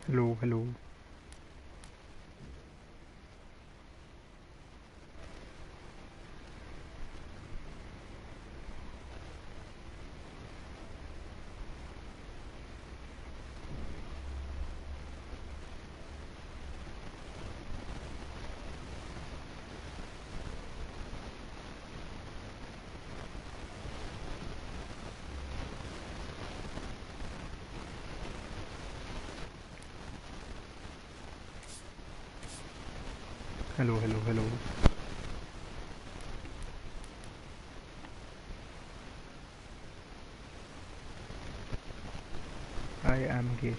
Hello, hello. Hello, hello, hello. I am gay.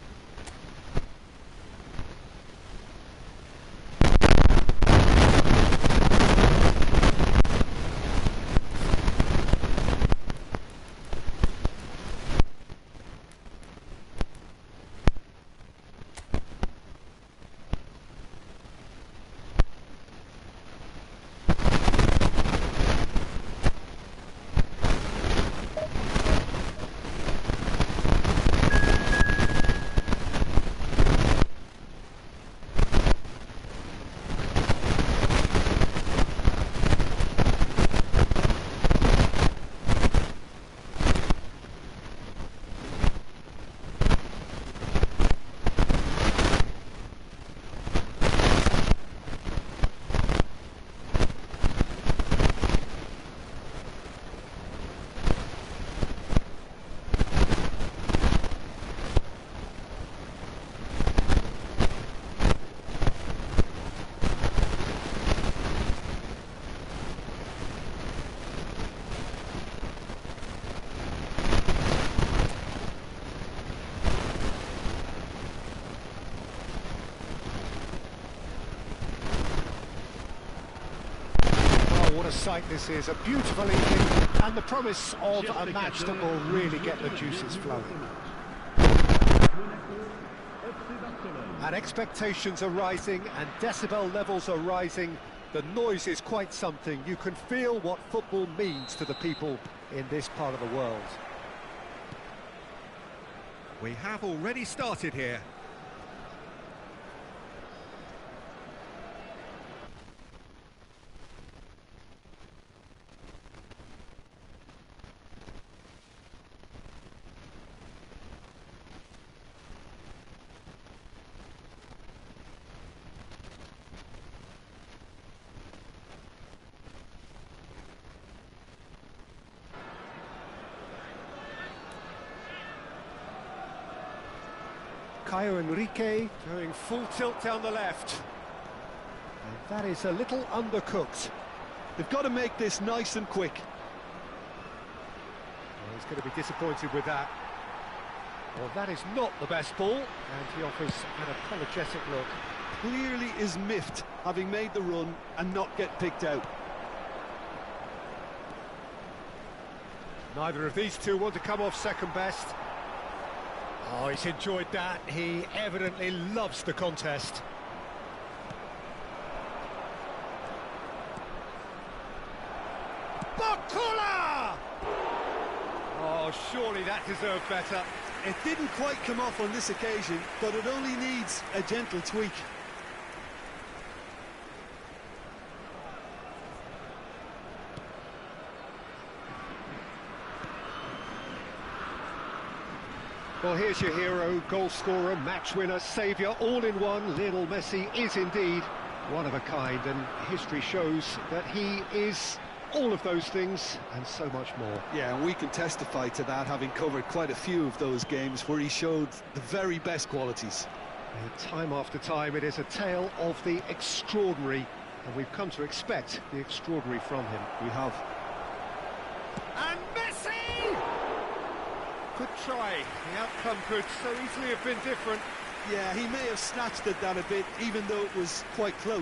What a sight this is, a beautiful evening, and the promise of a match that will really get the juices flowing. And expectations are rising, and decibel levels are rising. The noise is quite something. You can feel what football means to the people in this part of the world. We have already started here. Caio Henrique going full tilt down the left. And that is a little undercooked. They've got to make this nice and quick. Well, he's going to be disappointed with that. Well, that is not the best ball, and he offers an apologetic look. Clearly is miffed, having made the run and not get picked out. Neither of these two want to come off second best. Oh, he's enjoyed that. He evidently loves the contest. Bakula! Oh, surely that deserved better. It didn't quite come off on this occasion, but it only needs a gentle tweak. Well, here's your hero, goal scorer, match winner, saviour, all in one. Lionel Messi is indeed one of a kind, and history shows that he is all of those things and so much more. Yeah, and we can testify to that, having covered quite a few of those games where he showed the very best qualities. And time after time, it is a tale of the extraordinary, and we've come to expect the extraordinary from him. We have. And Messi! Good try. The outcome could so easily have been different. Yeah, he may have snatched at that a bit, even though it was quite close.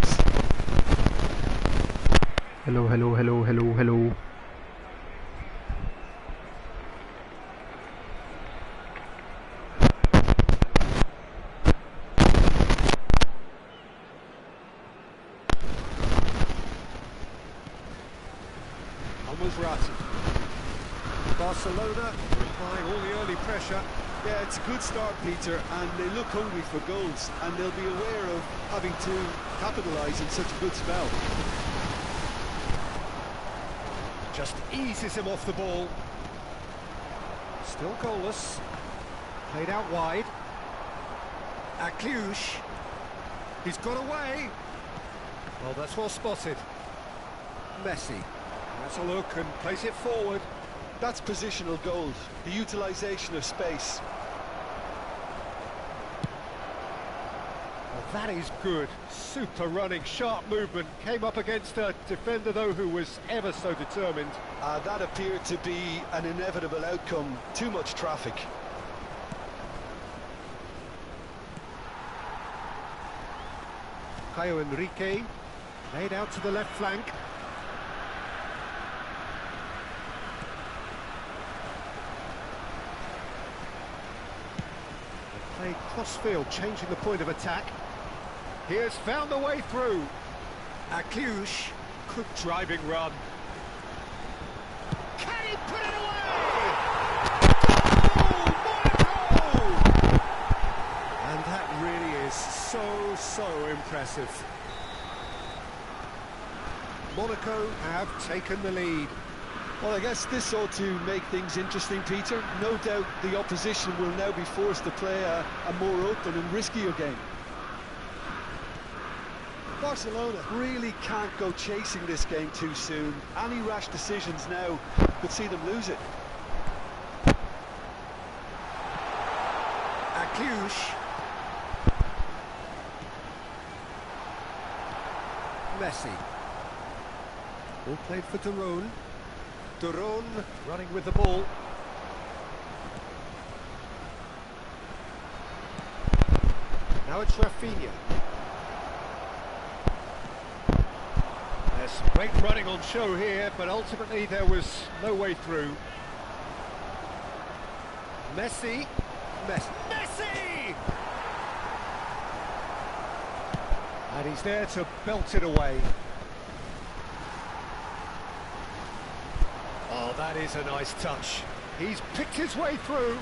Hello, hello, hello, hello, hello. Barcelona applying all the early pressure. pressure. Yeah, it's a good start, Peter, and they look hungry for goals, and they'll be aware of having to capitalise in such a good spell. Just eases him off the ball. Still goalless. Played out wide. Akliush. He's got away. Well, that's well spotted. Messi. That's a look and plays it forward. That's positional gold, the utilisation of space. Well, that is good. Super running, sharp movement. Came up against a defender, though, who was ever so determined. That appeared to be an inevitable outcome. Too much traffic. Caio Henrique, laid out to the left flank. They play cross-field, changing the point of attack. Here's found a way through. Akliush, good driving run. Can he put it away? Goal! Monaco! And that really is so impressive. Monaco have taken the lead. Well, I guess this ought to make things interesting, Peter. No doubt the opposition will now be forced to play a more open and riskier game. Barcelona really can't go chasing this game too soon. Any rash decisions now could see them lose it. Akliush. Messi. Ball played for Duron. Duron running with the ball. Now it's Rafinha. There's some great running on show here, but ultimately there was no way through. Messi. Messi! And he's there to belt it away. Oh, that is a nice touch. He's picked his way through.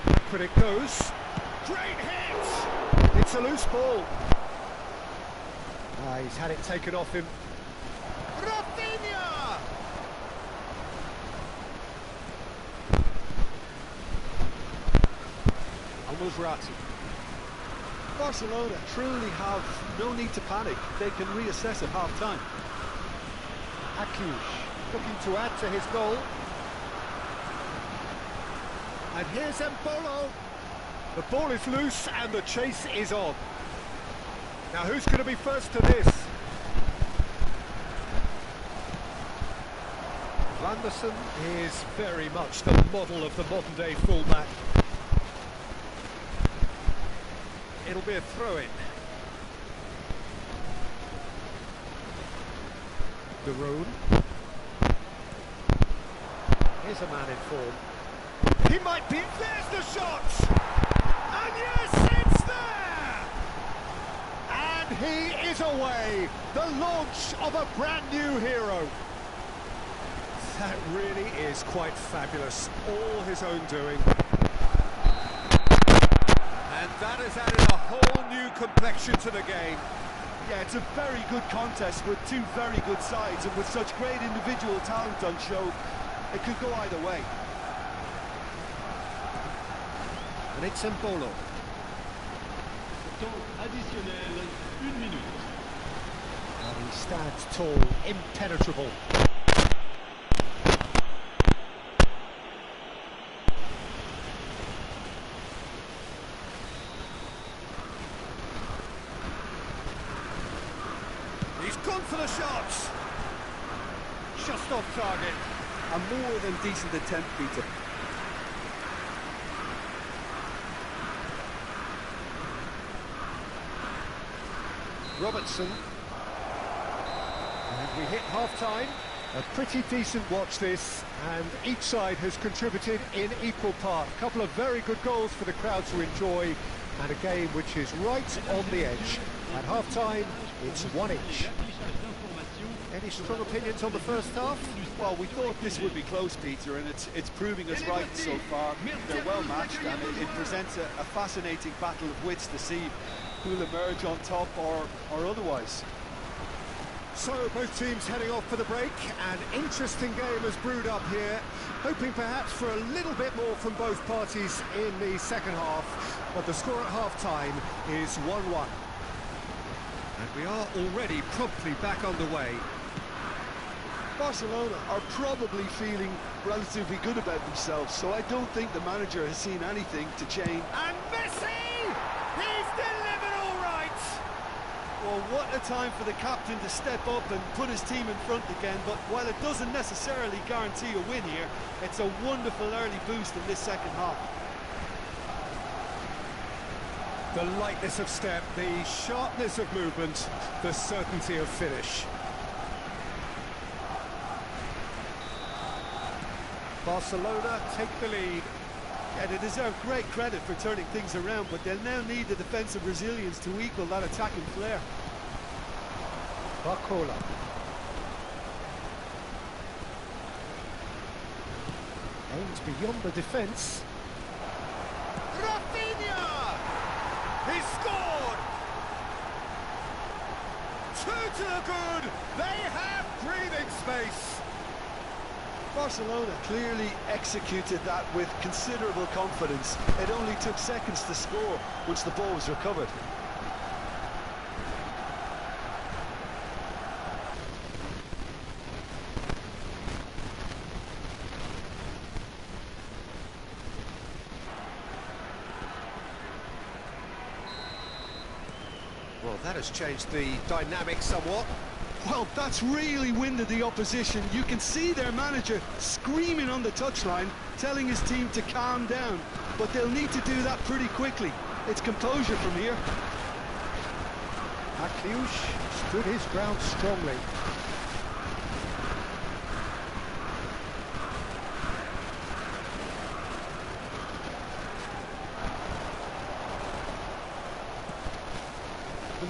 Back it goes. Great hit! It's a loose ball. He's had it taken off him. Rafinha! Al-Musrati. Barcelona truly have no need to panic. They can reassess at half-time. Akliush looking to add to his goal. And here's Embolo. The ball is loose and the chase is on. Now who's going to be first to this? Vanderson is very much the model of the modern-day fullback. It'll be a throw-in. Duron. Here's a man in form. He might be... There's the shot! And yes, it's there! And he is away! The launch of a brand new hero. That really is quite fabulous. All his own doing. And that has added a whole new complexion to the game. Yeah, it's a very good contest with two very good sides, and with such great individual talent on show, it could go either way. And it's Embolo. Temps additionnel, 1 minute. And he stands tall, impenetrable. He's gone for the shots. Just off target. A more than decent attempt, Peter. Robertson. And we hit half-time. A pretty decent watch this, and each side has contributed in equal part. A couple of very good goals for the crowd to enjoy, and a game which is right on the edge. At half-time, it's 1 each. Any strong opinions on the first half? Well, we thought this would be close, Peter, and it's proving us right so far. They're well matched, and it presents a fascinating battle of wits to see who'll emerge on top or otherwise. So both teams heading off for the break. An interesting game has brewed up here, hoping perhaps for a little bit more from both parties in the second half, but the score at half-time is 1-1. And we are already promptly back underway. Barcelona are probably feeling relatively good about themselves, so I don't think the manager has seen anything to change. And Messi! He's delivered all right! Well, what a time for the captain to step up and put his team in front again, but while it doesn't necessarily guarantee a win here, it's a wonderful early boost in this second half. The lightness of step, the sharpness of movement, the certainty of finish. Barcelona take the lead. Yeah, they deserve great credit for turning things around, but they'll now need the defensive resilience to equal that attacking flair. Barcola. Aims beyond the defence. Rafinha! He scored! 2 to the good! They have breathing space! Barcelona clearly executed that with considerable confidence. It only took seconds to score once the ball was recovered. Well, that has changed the dynamic somewhat. Well, that's really winded the opposition. You can see their manager screaming on the touchline, telling his team to calm down. But they'll need to do that pretty quickly. It's composure from here. Akliush stood his ground strongly.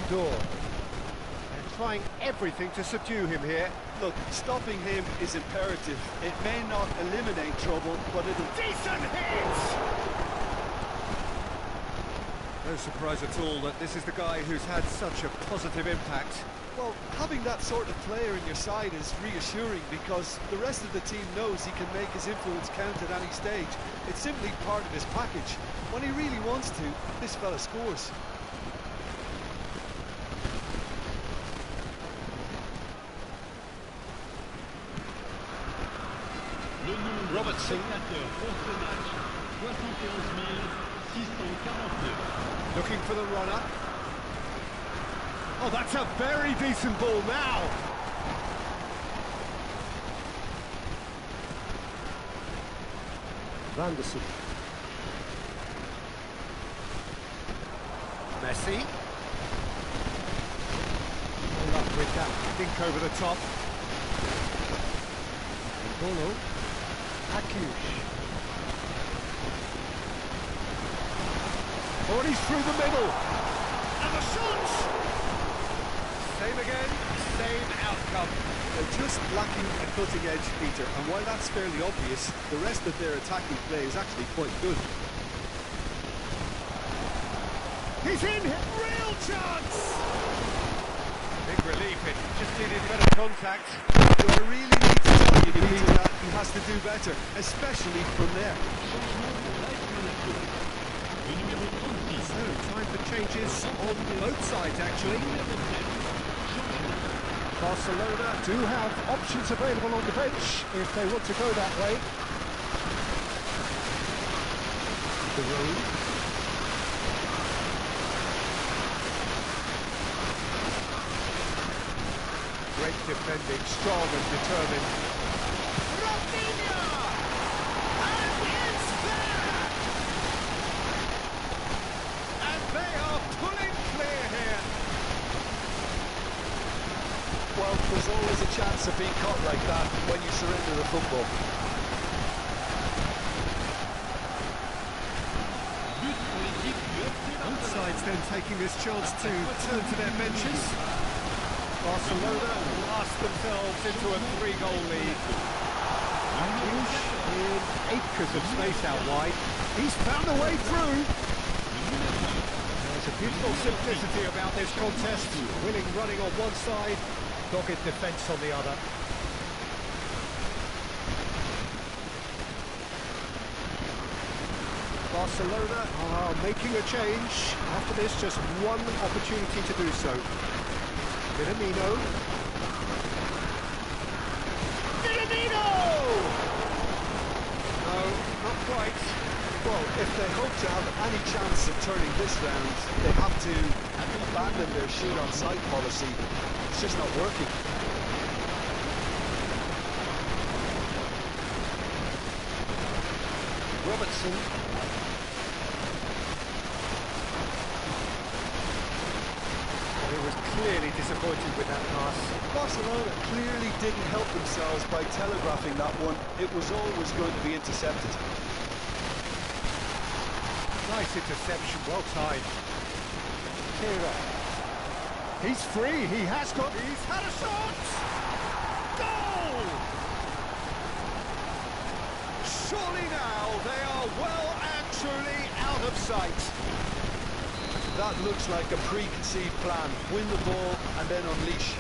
Door. Trying everything to subdue him here. Look, stopping him is imperative. It may not eliminate trouble, but it'll... Decent hit! No surprise at all that this is the guy who's had such a positive impact. Well, having that sort of player in your side is reassuring because the rest of the team knows he can make his influence count at any stage. It's simply part of his package. When he really wants to, this fella scores. Robertson. Looking for the runner. Oh, that's a very decent ball now. Vanderson. Messi. Up with that dink over the top. Bolo. Akliush. Oh, and he's through the middle. And the shot! Same again, same outcome. They're just lacking a cutting edge, Peter, and while that's fairly obvious, the rest of their attacking play is actually quite good. He's in! Real chance! Big relief, it just needed better contact. Do I really need to tell you, Peter, that he has to do better, especially from there? So, time for changes on both sides, actually. Barcelona do have options available on the bench if they want to go that way. The road. Great defending, strong and determined. Rafinha! And it's there! And they are pulling clear here. Well, there's always a chance of being caught like that when you surrender the football. Both sides then taking this chance to turn to their benches. Barcelona lost themselves into a 3-goal lead. Huge in acres of space out wide. He's found a way through. There's a beautiful simplicity about this contest. Winning running on one side, dogged defence on the other. Barcelona are making a change. After this, just one opportunity to do so. Minamino. No, not quite. Well, if they hope to have any chance of turning this round, they have to abandon their shoot on sight policy. It's just not working. Robertson. He was clearly disappointed with that pass. Barcelona clearly didn't help themselves by telegraphing that one. It was always going to be intercepted. Nice interception, well timed. Kira. He's free, he has got... He's had a shot! Goal! Surely now they are well and truly out of sight. That looks like a preconceived plan. Win the ball and then unleash.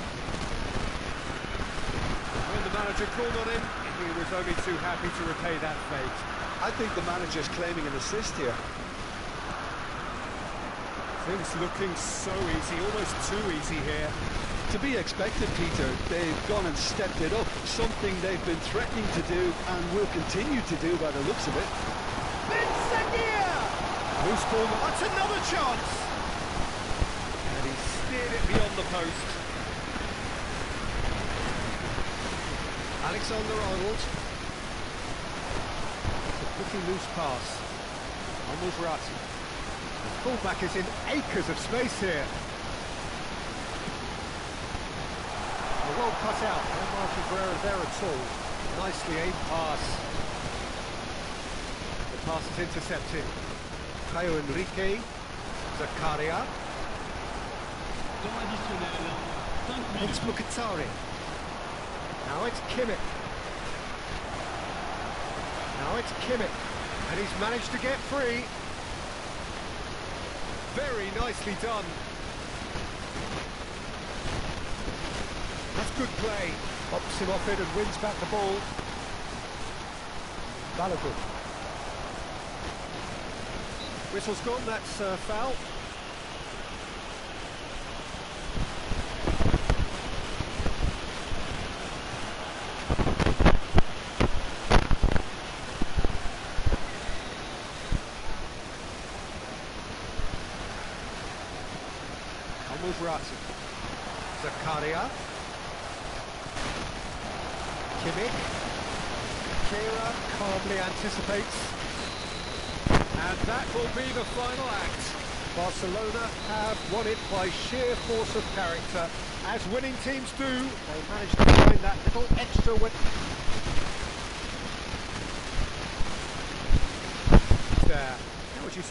When the manager called on him, he was only too happy to repay that fate. I think the manager's claiming an assist here. Things looking so easy, almost too easy here. To be expected, Peter. They've gone and stepped it up. Something they've been threatening to do and will continue to do by the looks of it. Loose ball, that's another chance! And he steered it beyond the post. Alexander-Arnold. A pretty loose pass. On Verratti. The fullback is in acres of space here. Well cut out. No Martin Guerrero there at all. Nicely aimed pass. The pass is intercepted. Caio Enrique. Zakaria. Temps additionnel. 5 It's minutes. Mkhitaryan. Now it's Kimmich. Now it's Kimmich. And he's managed to get free. Very nicely done. That's good play. Pops him off it and wins back the ball. Balogun. Whistle's gone, that's a foul. Verratti. Zakaria. Kimmich. Kira calmly anticipates. And that will be the final act. Barcelona have won it by sheer force of character. As winning teams do, they managed to find that little extra win. There. How would you...